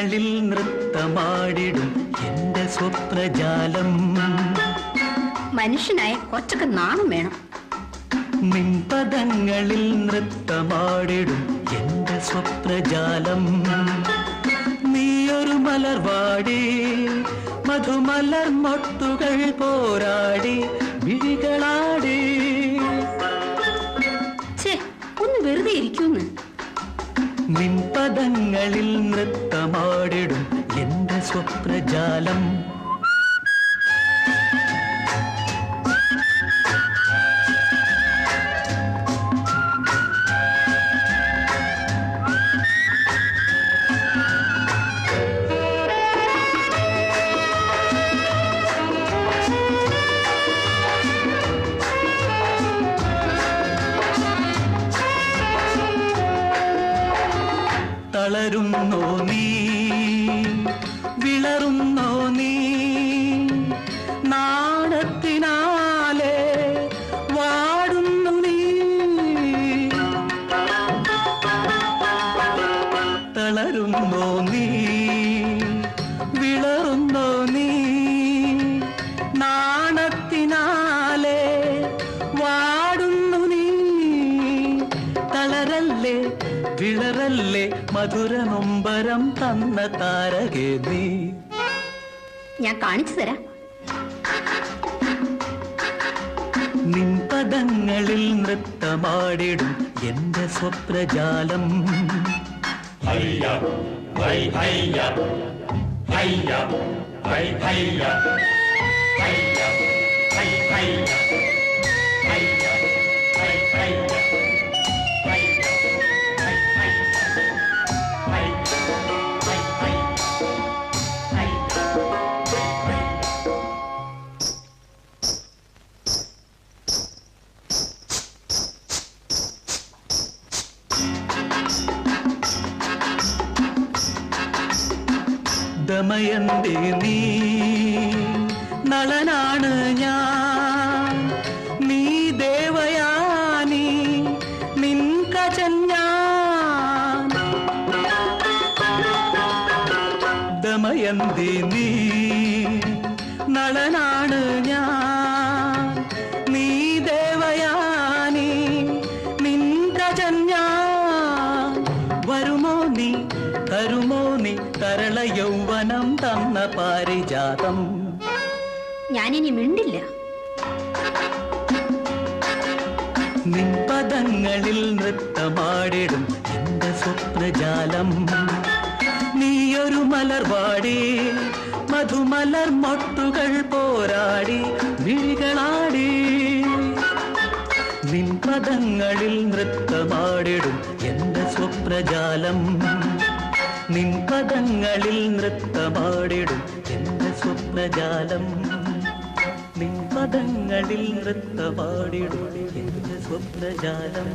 നിൻപദങ്ങളിൽ നൃത്തമാടിടും എന്റെ സ്വപ്നജാലം. മനുഷ്യനായ കൊച്ചൊക്കെ നാണം വേണം. നിൻപദങ്ങളിൽ നൃത്തമാടിടും എന്റെ സ്വപ്നജാലം. നീയൊരു മലർവാടി മധുമലർ മൊട്ടുകൾ പോരാടി വിഴികളാടി. ഒന്ന് വെറുതെ ഇരിക്കുന്നു. നിൻപദങ്ങളിൽ നൃത്തമാടിടും എന്റെ സ്വപ്നജാലം. തളരുന്നോ നീ വിളറുന്നോ നീ നാണത്തിനാലെ വാടുന്നു നീ. തളരുന്നോ നീ വിളറുന്നോ നീ നാണത്തിനാലെ വാടുന്നു നീ. തളരല്ലേ വിളറല്ലേ മധുരനൊമ്പരം തന്ന താരകേ നീ. ഞാൻ കാണിച്ചു തരാം. നിൻപദങ്ങളിൽ നൃത്തമാടിടും എന്റെ സ്വപ്നജാലം. ഹയ്യ ഹൈ ഹയ്യ ഹയ്യ ഹൈ ഹയ്യ ഹയ്യ ഹൈ ഹയ്യ ഹയ്യ ഹൈ ഹയ്യ. ദമയന്തി നീ നളനാണ് ഞാൻ, നീ ദേവയാനി നിൻ കജൻ ഞാൻ. ദമയന്തി നീ നളനാണ് ഞാൻ, നീ ദേവയാനി നിൻ കജൻ ഞാൻ. വരുമോ നീ തരുമോ നീ തരള യൗവനം തന്ന പാരിജാതം. ഞാനിനി മിണ്ടില്ല. നിൻപദങ്ങളിൽ നൃത്തമാടിടും എന്റെ സ്വപ്നജാലം. നീയൊരു മലർവാടി മധുമലർ മൊട്ടുകൾ പോരാടി വിഴികളാടി. നിൻപദങ്ങളിൽ നൃത്തമാടിടും എന്റെ സ്വപ്നജാലം. നിൻപദങ്ങളിൽ നൃത്തമാടിടും എന്റെ സ്വപ്നജാലം. നിൻപദങ്ങളിൽ നൃത്തമാടിടും എന്റെ സ്വപ്നജാലം.